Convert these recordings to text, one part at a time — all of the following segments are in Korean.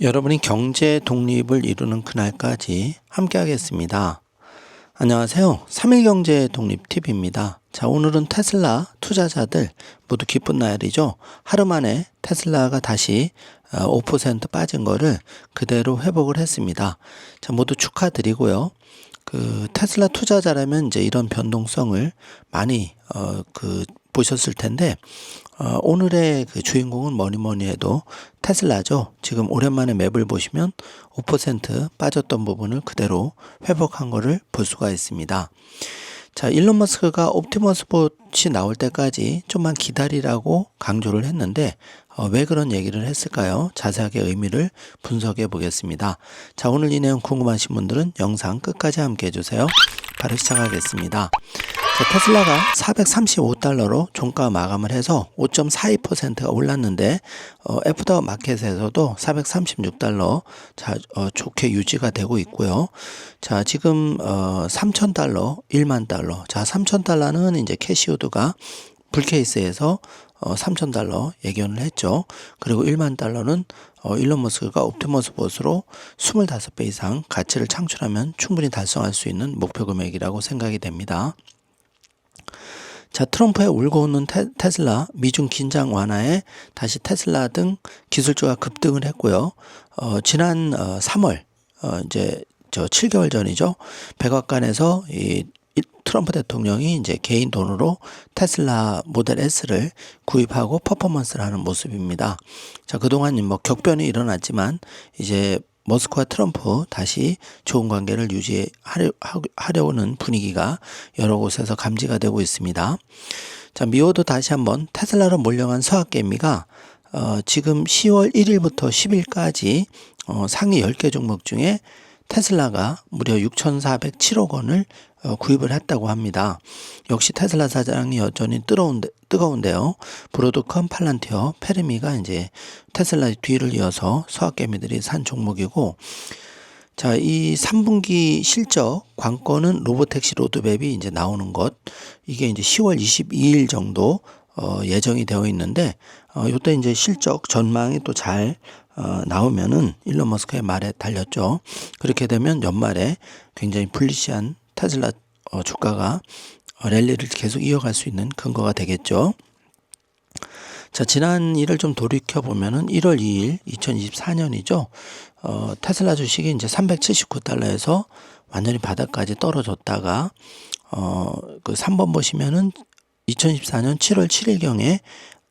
여러분이 경제 독립을 이루는 그날까지 함께 하겠습니다. 안녕하세요. 3일 경제 독립 팁입니다. 자, 오늘은 테슬라 투자자들 모두 기쁜 날이죠. 하루 만에 테슬라가 다시 5% 빠진 거를 그대로 회복을 했습니다. 자, 모두 축하드리고요. 테슬라 투자자라면 이제 이런 변동성을 많이 보셨을 텐데, 오늘의 주인공은 뭐니 해도 테슬라죠. 지금 오랜만에 맵을 보시면 5% 빠졌던 부분을 그대로 회복한 거를 볼 수가 있습니다. 자, 일론 머스크가 옵티머스 봇이 나올 때까지 좀만 기다리라고 강조를 했는데, 왜 그런 얘기를 했을까요? 자세하게 의미를 분석해 보겠습니다. 자, 오늘 이 내용 궁금하신 분들은 영상 끝까지 함께 해주세요. 바로 시작하겠습니다. 자, 테슬라가 435달러로 종가 마감을 해서 5.42%가 올랐는데, 애프터 마켓에서도 436달러 좋게 유지가 되고 있고요. 자, 지금 3,000달러, 1만 달러. 자, 3,000달러는 이제 캐시우드가 불케이스에서 3,000달러 예견을 했죠. 그리고 1만 달러는 일론 머스크가 옵티머스 봇으로 25배 이상 가치를 창출하면 충분히 달성할 수 있는 목표 금액이라고 생각이 됩니다. 자, 트럼프의 울고 웃는 테슬라 미중 긴장 완화에 다시 테슬라 등 기술주가 급등을 했고요. 지난 3월 이제 7개월 전이죠. 백악관에서 이 트럼프 대통령이 이제 개인 돈으로 테슬라 모델 S를 구입하고 퍼포먼스를 하는 모습입니다. 자, 그동안 뭐 격변이 일어났지만 이제 머스크와 트럼프 다시 좋은 관계를 유지하려는 분위기가 여러 곳에서 감지가 되고 있습니다. 자, 미호도 다시 한번 테슬라로 몰려간 서학개미가 지금 10월 1일부터 10일까지 상위 10개 종목 중에 테슬라가 무려 6,407억 원을 구입을 했다고 합니다. 역시 테슬라 사장이 여전히 뜨거운데요. 브로드컴, 팔란티어, 페르미가 이제 테슬라의 뒤를 이어서 서학개미들이 산 종목이고, 자, 이 3분기 실적 관건은 로보택시 로드맵이 이제 나오는 것, 이게 이제 10월 22일 정도 예정이 되어 있는데, 이때 이제 실적 전망이 또 잘 나오면은 일론 머스크의 말에 달렸죠. 그렇게 되면 연말에 굉장히 불리시한 테슬라 주가가 랠리를 계속 이어갈 수 있는 근거가 되겠죠. 자, 지난 일을 좀 돌이켜 보면은 1월 2일 2024년이죠. 테슬라 주식이 이제 379달러에서 완전히 바닥까지 떨어졌다가 그 3번 보시면은 2024년 7월 7일경에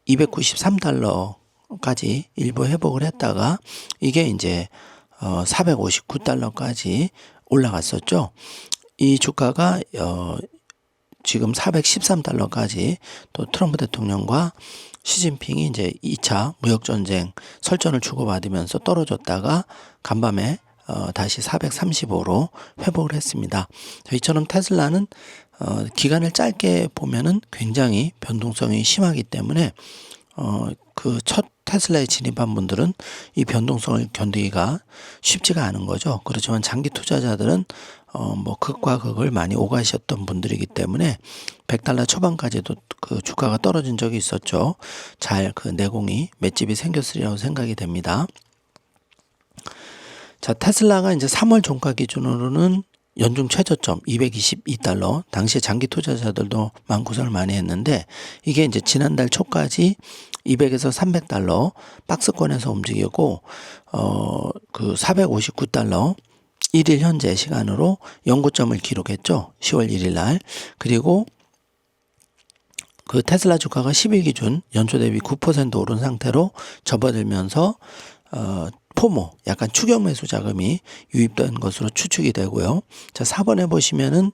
293달러까지 일부 회복을 했다가 이게 이제 459달러까지 올라갔었죠. 이 주가가 지금 413달러까지 또 트럼프 대통령과 시진핑이 이제 2차 무역전쟁 설전을 주고받으면서 떨어졌다가 간밤에 다시 435로 회복을 했습니다. 이처럼 테슬라는 기간을 짧게 보면은 굉장히 변동성이 심하기 때문에 그 첫 테슬라에 진입한 분들은 이 변동성을 견디기가 쉽지가 않은 거죠. 그렇지만 장기 투자자들은 뭐 극과 극을 많이 오가셨던 분들이기 때문에 100달러 초반까지도 그 주가가 떨어진 적이 있었죠. 잘 그 내공이 맷집이 생겼으리라고 생각이 됩니다. 자, 테슬라가 이제 3월 종가 기준으로는 연중 최저점 222달러, 당시에 장기 투자자들도 마음고생을 많이 했는데 이게 이제 지난달 초까지 200에서 300달러 박스권에서 움직이고 그 459달러 1일 현재 시간으로 연고점을 기록했죠. 10월 1일 날. 그리고 그 테슬라 주가가 10일 기준 연초 대비 9% 오른 상태로 접어들면서 포모, 약간 추격 매수 자금이 유입된 것으로 추측이 되고요. 자, 4번에 보시면은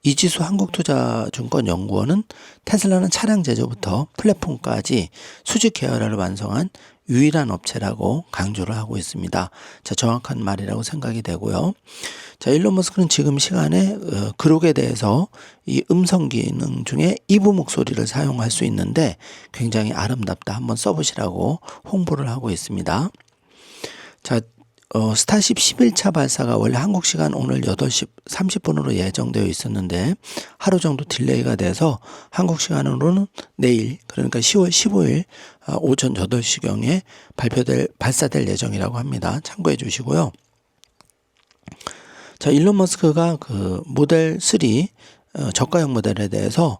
이지수 한국투자증권연구원은 테슬라는 차량 제조부터 플랫폼까지 수직 계열화를 완성한 유일한 업체라고 강조를 하고 있습니다. 자, 정확한 말이라고 생각이 되고요. 자, 일론 머스크는 지금 시간에 그록에 대해서 이 음성 기능 중에 이부 목소리를 사용할 수 있는데 굉장히 아름답다. 한번 써보시라고 홍보를 하고 있습니다. 자, 스타쉽 11차 발사가 원래 한국 시간 오늘 8시 30분으로 예정되어 있었는데 하루 정도 딜레이가 돼서 한국 시간으로는 내일, 그러니까 10월 15일 오전 8시경에 발사될 예정이라고 합니다. 참고해 주시고요. 자, 일론 머스크가 그 모델 3 저가형 모델에 대해서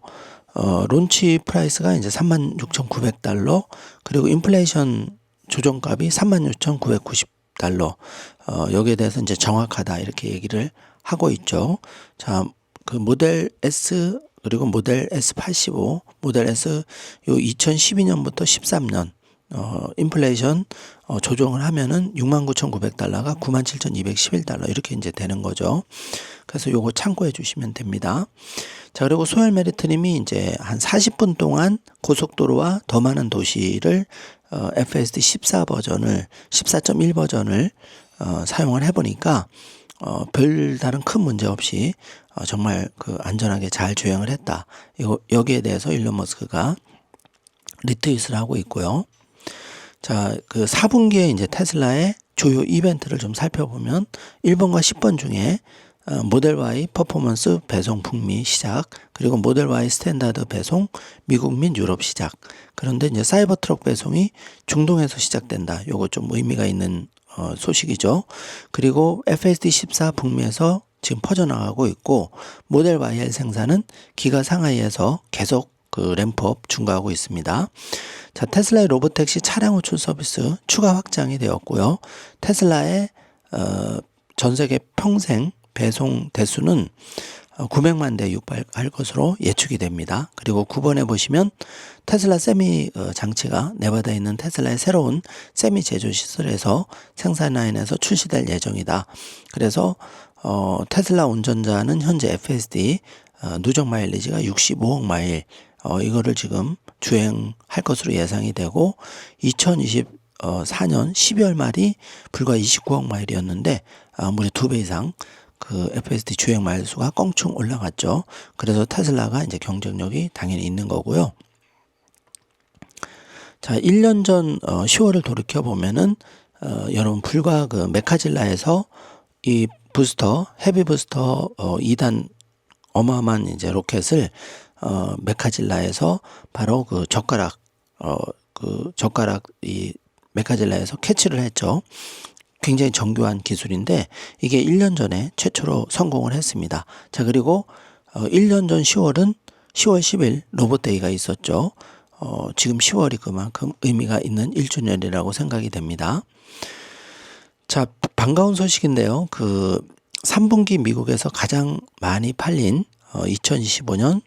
론치 프라이스가 이제 36,900달러, 그리고 인플레이션 조정값이 36,990달러, 여기에 대해서 이제 정확하다 이렇게 얘기를 하고 있죠. 자, 그 모델 S 그리고 모델 S85, 모델 S 요 2012년부터 13년 인플레이션 조정을 하면은 69,900달러가 97,211달러 이렇게 이제 되는 거죠. 그래서 요거 참고해 주시면 됩니다. 자, 그리고 소열 메리트님이 이제 한 40분 동안 고속도로와 더 많은 도시를 FSD 14 버전을 14.1 버전을 사용을 해보니까 별다른 큰 문제 없이 정말 그 안전하게 잘 주행을 했다. 여기에 대해서 일론 머스크가 리트윗을 하고 있고요. 자, 그 4분기에 이제 테슬라의 주요 이벤트를 좀 살펴보면 1번과 10번 중에 모델 Y 퍼포먼스 배송 북미 시작, 그리고 모델 Y 스탠다드 배송 미국 및 유럽 시작. 그런데 이제 사이버 트럭 배송이 중동에서 시작된다. 요거 좀 의미가 있는 소식이죠. 그리고 FSD 14 북미에서 지금 퍼져나가고 있고, 모델 YL 생산은 기가 상하이에서 계속 그 램프업 중과하고 있습니다. 자, 테슬라의 로보택시 차량 호출 서비스 추가 확장이 되었고요. 테슬라의 전 세계 평생 배송 대수는 900만 대 육박할 것으로 예측이 됩니다. 그리고 9번에 보시면 테슬라 세미 장치가 네바다에 있는 테슬라의 새로운 세미 제조 시설에서 생산 라인에서 출시될 예정이다. 그래서 테슬라 운전자는 현재 FSD 누적 마일리지가 65억 마일, 이거를 지금 주행할 것으로 예상이 되고, 2024년 12월 말이 불과 29억 마일이었는데 무려 2배 이상 그 FSD 주행 마일 수가 껑충 올라갔죠. 그래서 테슬라가 이제 경쟁력이 당연히 있는 거고요. 자, 1년 전 10월을 돌이켜 보면은 여러분 불과 그 메카질라에서 이 부스터 헤비 부스터 2단 어마어마한 이제 로켓을 메카질라에서 바로 그 젓가락 이 메카질라에서 캐치를 했죠. 굉장히 정교한 기술인데 이게 1년 전에 최초로 성공을 했습니다. 자, 그리고 1년 전 10월은 10월 10일 로봇데이가 있었죠. 지금 10월이 그만큼 의미가 있는 1주년이라고 생각이 됩니다. 자, 반가운 소식인데요. 그 3분기 미국에서 가장 많이 팔린 2025년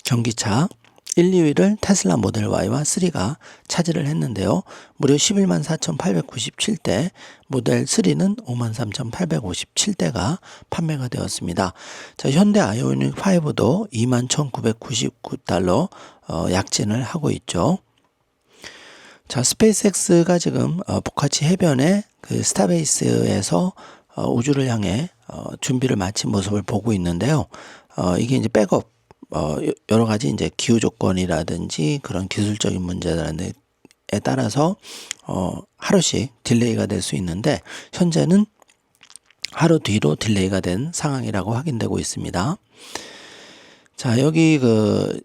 전기차 1, 2위를 테슬라 모델 Y와 3가 차지를 했는데요. 무려 11만 4,897대, 모델 3는 5만 3,857대가 판매가 되었습니다. 자, 현대 아이오닉 5도 2만 1,999달러 약진을 하고 있죠. 자, 스페이스X가 지금 보카치 해변의 그 스타베이스에서 우주를 향해 준비를 마친 모습을 보고 있는데요. 이게 이제 백업 여러 가지 이제 기후 조건이라든지 그런 기술적인 문제에 따라서 하루씩 딜레이가 될 수 있는데 현재는 하루 뒤로 딜레이가 된 상황이라고 확인되고 있습니다. 자, 여기 그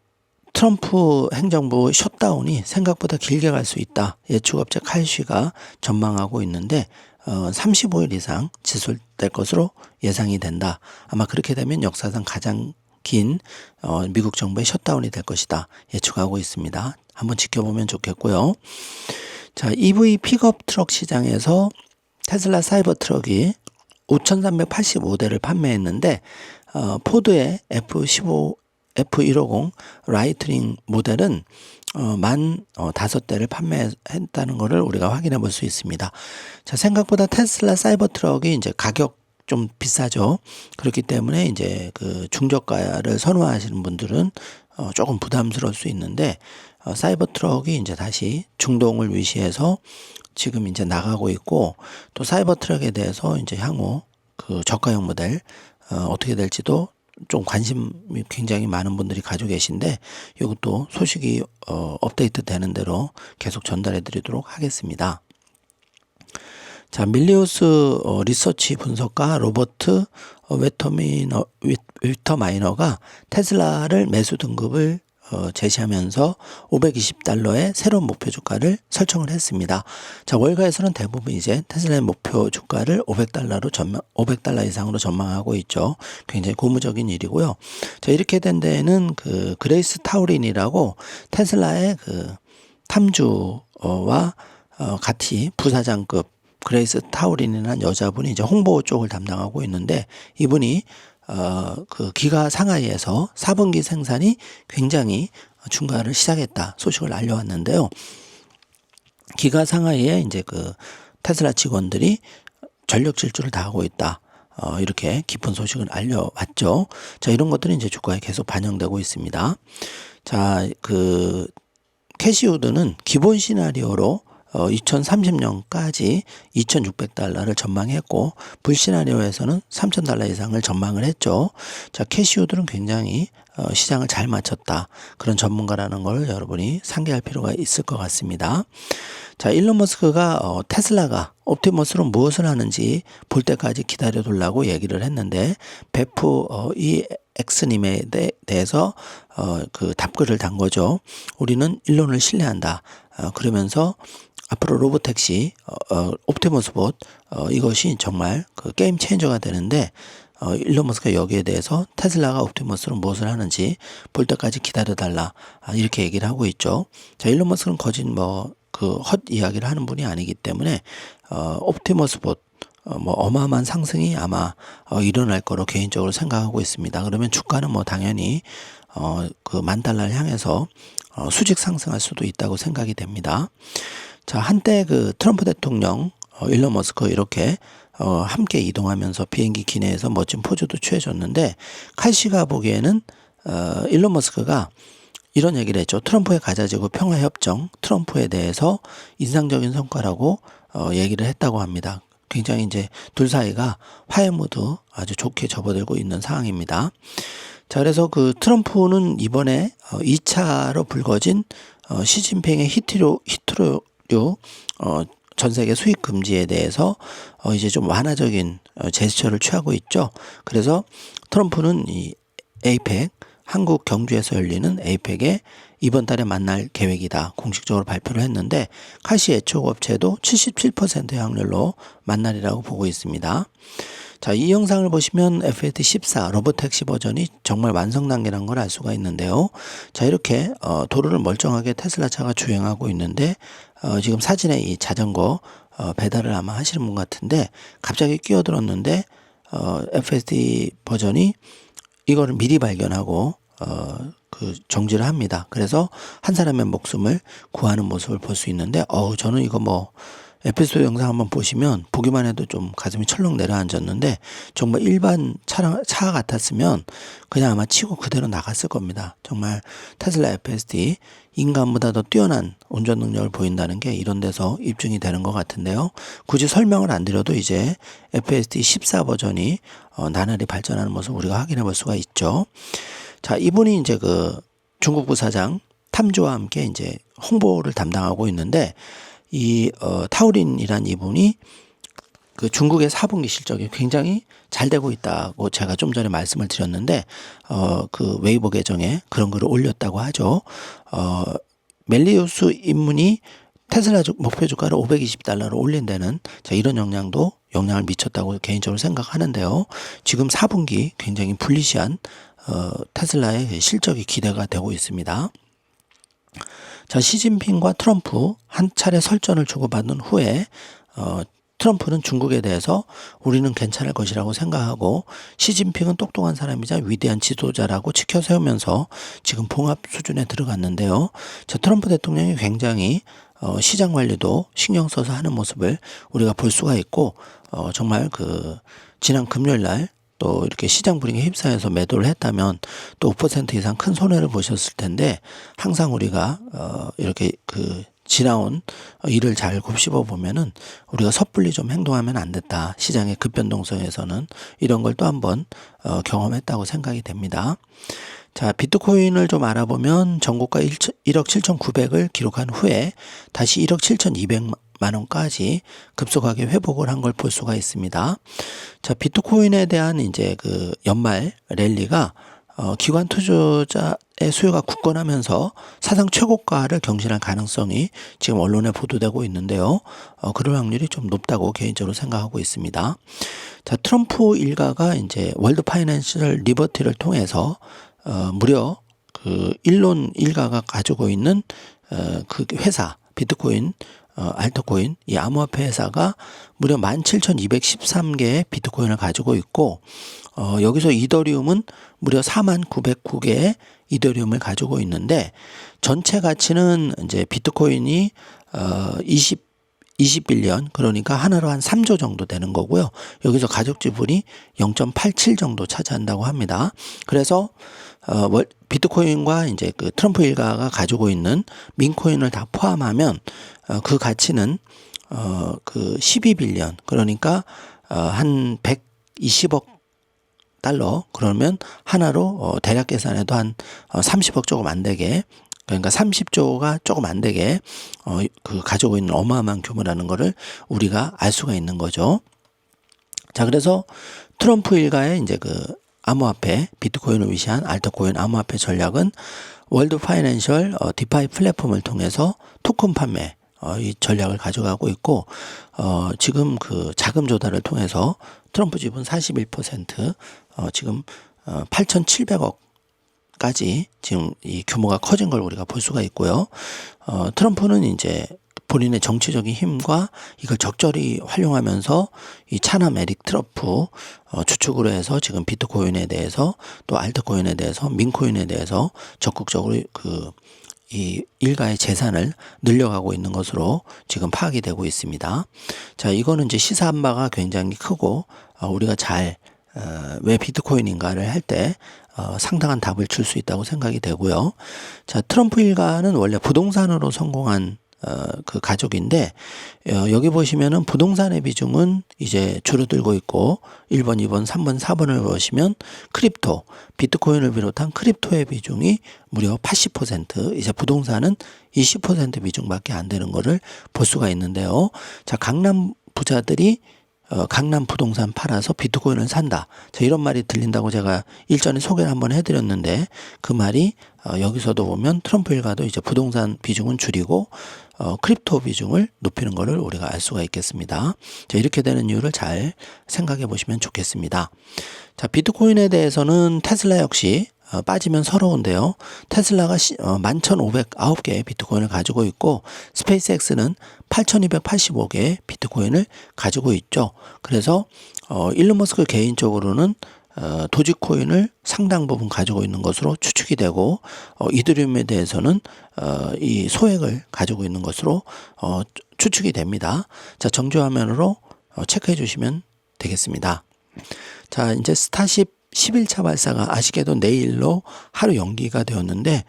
트럼프 행정부 셧다운이 생각보다 길게 갈 수 있다. 예축업체 칼쉬가 전망하고 있는데 35일 이상 지속될 것으로 예상이 된다. 아마 그렇게 되면 역사상 가장 긴 미국 정부의 셧다운이 될 것이다 예측하고 있습니다. 한번 지켜보면 좋겠고요. 자, EV 픽업 트럭 시장에서 테슬라 사이버 트럭이 5,385대를 판매했는데 포드의 F150 라이트닝 모델은 15대를 판매했다는 것을 우리가 확인해 볼 수 있습니다. 자, 생각보다 테슬라 사이버 트럭이 이제 가격 좀 비싸죠. 그렇기 때문에 이제 그 중저가를 선호하시는 분들은 조금 부담스러울 수 있는데 사이버 트럭이 이제 다시 중동을 위시해서 지금 이제 나가고 있고, 또 사이버 트럭에 대해서 이제 향후 그 저가형 모델 어떻게 될지도 좀 관심이 굉장히 많은 분들이 가지고 계신데 이것도 소식이 업데이트 되는 대로 계속 전달해 드리도록 하겠습니다. 자, 밀리우스 리서치 분석가 로버트 위터마이너가 테슬라를 매수 등급을 제시하면서 $520의 새로운 목표 주가를 설정을 했습니다. 자, 월가에서는 대부분 이제 테슬라의 목표 주가를 $500 이상으로 전망하고 있죠. 굉장히 고무적인 일이고요. 자, 이렇게 된 데에는 그 그레이스 타우린이라고 테슬라의 그 탐주와 같이 부사장급 그레이스 타우린이라는 여자분이 이제 홍보 쪽을 담당하고 있는데, 이분이 그 기가 상하이에서 4분기 생산이 굉장히 증가를 시작했다 소식을 알려왔는데요. 기가 상하이에 이제 그 테슬라 직원들이 전력 질주를 다하고 있다. 이렇게 깊은 소식을 알려왔죠. 자, 이런 것들이 이제 주가에 계속 반영되고 있습니다. 자, 그 캐시우드는 기본 시나리오로 2030년까지 $2,600를 전망했고, 불시나리오에서는 $3,000 이상을 전망을 했죠. 자, 캐시우드는 굉장히 시장을 잘 맞췄다, 그런 전문가라는 걸 여러분이 상기할 필요가 있을 것 같습니다. 자, 일론 머스크가 테슬라가 옵티머스로 무엇을 하는지 볼 때까지 기다려둘라고 얘기를 했는데, 베프 EX님에 대해서 그 답글을 단 거죠. 우리는 일론을 신뢰한다. 그러면서 앞으로 로보택시 옵티머스봇 이것이 정말 그 게임 체인저가 되는데, 일론 머스크가 여기에 대해서 테슬라가 옵티머스로 무엇을 하는지 볼 때까지 기다려달라, 이렇게 얘기를 하고 있죠. 자, 일론 머스크는 거짓 그 헛 이야기를 하는 분이 아니기 때문에 옵티머스봇 어마어마한 상승이 아마 일어날 거로 개인적으로 생각하고 있습니다. 그러면 주가는 당연히 그 $10,000를 향해서 수직 상승할 수도 있다고 생각이 됩니다. 자, 한때 그 트럼프 대통령, 일론 머스크 이렇게 함께 이동하면서 비행기 기내에서 멋진 포즈도 취해줬는데, 칼 씨가 보기에는 일론 머스크가 이런 얘기를 했죠. 트럼프의 가자지구 평화협정, 트럼프에 대해서 인상적인 성과라고 얘기를 했다고 합니다. 굉장히 이제 둘 사이가 화해 모드 아주 좋게 접어들고 있는 상황입니다. 자, 그래서 그 트럼프는 이번에 2차로 불거진 시진핑의 히트류 전 세계 수입 금지에 대해서 이제 좀 완화적인 제스처를 취하고 있죠. 그래서 트럼프는 이 에이펙, 한국 경주에서 열리는 에이펙에 이번 달에 만날 계획이다 공식적으로 발표를 했는데, 칼시 애초업체도 77%의 확률로 만날이라고 보고 있습니다. 자, 이 영상을 보시면 FSD14 로보택시 버전이 정말 완성 단계라는 걸 알 수가 있는데요. 자, 이렇게 도로를 멀쩡하게 테슬라 차가 주행하고 있는데, 지금 사진에 이 자전거 배달을 아마 하시는 분 같은데, 갑자기 끼어들었는데 FSD 버전이 이거를 미리 발견하고 그 정지를 합니다. 그래서 한 사람의 목숨을 구하는 모습을 볼 수 있는데, 저는 이거 에피소드 영상 한번 보시면 보기만 해도 좀 가슴이 철렁 내려앉았는데, 정말 일반 차 같았으면 그냥 아마 치고 그대로 나갔을 겁니다. 정말 테슬라 FSD 인간보다 더 뛰어난 운전 능력을 보인다는 게 이런 데서 입증이 되는 것 같은데요. 굳이 설명을 안 드려도 이제 FSD 14 버전이 나날이 발전하는 모습을 우리가 확인해 볼 수가 있죠. 자, 이분이 이제 그 중국 부사장 탐주와 함께 이제 홍보를 담당하고 있는데, 이 타우린이란 이분이 그 중국의 4분기 실적이 굉장히 잘 되고 있다고 제가 좀 전에 말씀을 드렸는데, 그 웨이보 계정에 그런 글을 올렸다고 하죠. 멜리우스 인문이 테슬라 목표 주가를 $520로 올린 데는 이런 영향을 미쳤다고 개인적으로 생각하는데요. 지금 4분기 굉장히 불리시한 테슬라의 실적이 기대가 되고 있습니다. 자, 시진핑과 트럼프 한 차례 설전을 주고받은 후에 트럼프는 중국에 대해서 우리는 괜찮을 것이라고 생각하고, 시진핑은 똑똑한 사람이자 위대한 지도자라고 지켜세우면서 지금 봉합 수준에 들어갔는데요. 자, 트럼프 대통령이 굉장히 시장 관리도 신경 써서 하는 모습을 우리가 볼 수가 있고, 정말 그 지난 금요일 날 또 이렇게 시장 불이익에 휩싸여서 매도를 했다면 또 5% 이상 큰 손해를 보셨을 텐데, 항상 우리가 이렇게 그 지나온 일을 잘 곱씹어 보면은 우리가 섣불리 좀 행동하면 안 됐다. 시장의 급변동성에서는 이런 걸 또 한번 경험했다고 생각이 됩니다. 자, 비트코인을 좀 알아보면 전고가 1억 7,900을 기록한 후에 다시 1억 7,200만 원까지 급속하게 회복을 한 걸 볼 수가 있습니다. 자, 비트코인에 대한 이제 그 연말 랠리가 기관 투자자의 수요가 굳건하면서 사상 최고가를 경신할 가능성이 지금 언론에 보도되고 있는데요. 그럴 확률이 좀 높다고 개인적으로 생각하고 있습니다. 자, 트럼프 일가가 이제 월드 파이낸셜 리버티를 통해서 무려 그 일론 일가가 가지고 있는 그 회사 비트코인 알트코인 이 암호화폐 회사가 무려 17,213개의 비트코인을 가지고 있고 여기서 이더리움은 무려 49,909개의 이더리움을 가지고 있는데 전체 가치는 이제 비트코인이 20빌리언 그러니까 하나로 한 3조 정도 되는 거고요. 여기서 가족 지분이 0.87 정도 차지한다고 합니다. 그래서 비트코인과 이제 그 트럼프 일가가 가지고 있는 민코인을 다 포함하면 그 가치는 그 12빌리언 그러니까 한 120억 달러 그러면 하나로 대략 계산해도 한 30억 조금 안 되게 그러니까 30조가 조금 안 되게 그 가지고 있는 어마어마한 규모라는 거를 우리가 알 수가 있는 거죠. 자, 그래서 트럼프 일가의 이제 그 암호화폐 비트코인을 위시한 알트코인 암호화폐 전략은 월드 파이낸셜 디파이 플랫폼을 통해서 토큰 판매 이 전략을 가져가고 있고 지금 그 자금 조달을 통해서 트럼프 지분 41% 지금 8,700억까지 지금 이 규모가 커진 걸 우리가 볼 수가 있고요. 트럼프는 이제 본인의 정치적인 힘과 이걸 적절히 활용하면서 이 차남 에릭 트럼프 주축으로 해서 지금 비트코인에 대해서 또 알트코인에 대해서 민코인에 대해서 적극적으로 이 일가의 재산을 늘려가고 있는 것으로 지금 파악이 되고 있습니다. 자, 이거는 이제 시사한 바가 굉장히 크고 우리가 잘 왜 비트코인인가를 할 때 상당한 답을 줄 수 있다고 생각이 되고요. 자, 트럼프 일가는 원래 부동산으로 성공한 그 가족인데 여기 보시면은 부동산의 비중은 이제 줄어들고 있고 1번, 2번, 3번, 4번을 보시면 크립토, 비트코인을 비롯한 크립토의 비중이 무려 80%, 이제 부동산은 20% 비중밖에 안 되는 거를 볼 수가 있는데요. 자, 강남 부자들이 강남 부동산 팔아서 비트코인을 산다. 자, 이런 말이 들린다고 제가 일전에 소개를 한번 해드렸는데 그 말이 여기서도 보면 트럼프 일가도 이제 부동산 비중은 줄이고 크립토 비중을 높이는 것을 우리가 알 수가 있겠습니다. 자, 이렇게 되는 이유를 잘 생각해 보시면 좋겠습니다. 자, 비트코인에 대해서는 테슬라 역시 빠지면 서러운데요. 테슬라가 11,509개의 비트코인을 가지고 있고 스페이스X는 8,285개의 비트코인을 가지고 있죠. 그래서 일론 머스크 개인적으로는 도지코인을 상당 부분 가지고 있는 것으로 추측이 되고 이더리움에 대해서는 이 소액을 가지고 있는 것으로 추측이 됩니다. 자, 정조 화면으로 체크해 주시면 되겠습니다. 자, 이제 스타쉽 11차 발사가 아쉽게도 내일로 하루 연기가 되었는데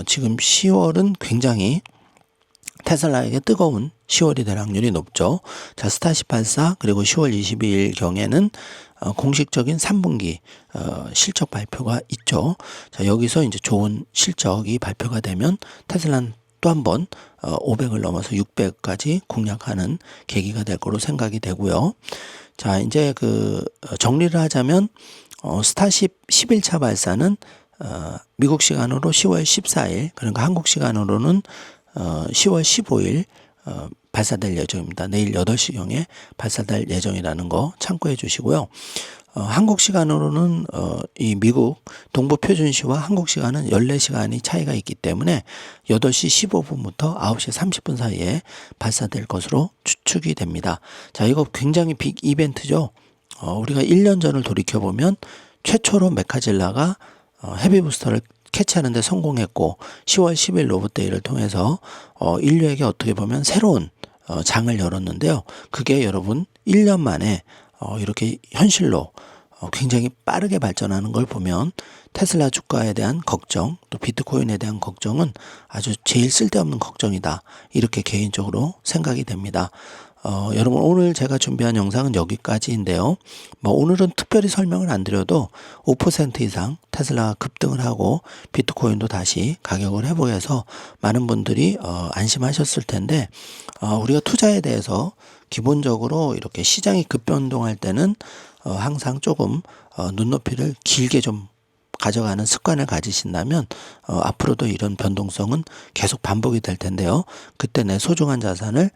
지금 10월은 굉장히 테슬라에게 뜨거운 10월이 될 확률이 높죠. 자, 스타쉽 발사 그리고 10월 22일 경에는 공식적인 3분기 실적 발표가 있죠. 자, 여기서 이제 좋은 실적이 발표가 되면 테슬라는 또 한 번 500을 넘어서 600까지 공략하는 계기가 될 거로 생각이 되고요. 자, 이제 그 정리를 하자면 스타쉽 11차 발사는 미국 시간으로 10월 14일 그러니까 한국 시간으로는 10월 15일 발사될 예정입니다. 내일 8시경에 발사될 예정이라는 거 참고해 주시고요. 한국 시간으로는 이 미국 동부 표준시와 한국 시간은 14시간이 차이가 있기 때문에 8시 15분부터 9시 30분 사이에 발사될 것으로 추측이 됩니다. 자, 이거 굉장히 빅 이벤트죠. 우리가 1년 전을 돌이켜보면 최초로 메카질라가 헤비부스터를 캐치하는 데 성공했고 10월 10일 로봇데이를 통해서 인류에게 어떻게 보면 새로운 장을 열었는데요. 그게 여러분 1년 만에 이렇게 현실로 굉장히 빠르게 발전하는 걸 보면 테슬라 주가에 대한 걱정 또 비트코인에 대한 걱정은 아주 제일 쓸데없는 걱정이다. 이렇게 개인적으로 생각이 됩니다. 여러분 오늘 제가 준비한 영상은 여기까지인데요. 뭐 오늘은 특별히 설명을 안 드려도 5% 이상 테슬라가 급등을 하고 비트코인도 다시 가격을 회복해서 많은 분들이 안심하셨을 텐데 우리가 투자에 대해서 기본적으로 이렇게 시장이 급변동할 때는 항상 조금 눈높이를 길게 좀 가져가는 습관을 가지신다면 앞으로도 이런 변동성은 계속 반복이 될 텐데요. 그때 내 소중한 자산을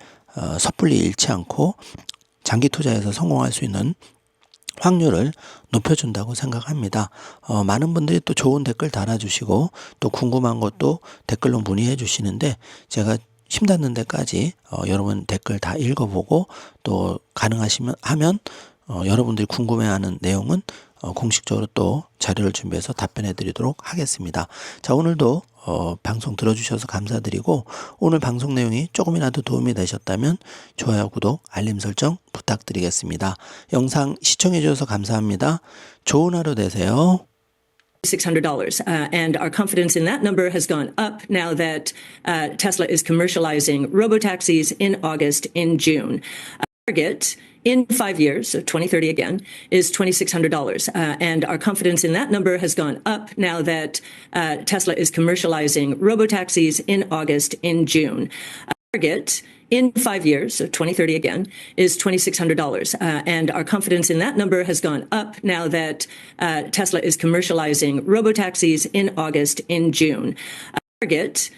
섣불리 잃지 않고 장기 투자에서 성공할 수 있는 확률을 높여준다고 생각합니다. 많은 분들이 또 좋은 댓글 달아주시고 또 궁금한 것도 댓글로 문의해 주시는데 제가 힘닿는 데까지 여러분 댓글 다 읽어보고 또 가능하시면 하면 여러분들이 궁금해하는 내용은 공식적으로 또 자료를 준비해서 답변해 드리도록 하겠습니다. 자, 오늘도 방송 들어주셔서 감사드리고 오늘 방송 내용이 조금이라도 도움이 되셨다면 좋아요, 구독, 알림 설정 부탁드리겠습니다. 영상 시청해 주셔서 감사합니다. 좋은 하루 되세요. $600. And our confidence in that number has gone up now that Tesla is commercializing robotaxis in August, in June. Target in 5 years, so 2030 again, is $2,600. And our confidence in that number has gone up now that Tesla is commercializing robotaxis in August, in June. Target in 5 years, so 2030 again, is $2,600. And our confidence in that number has gone up now that Tesla is commercializing robotaxis in August, in June. Target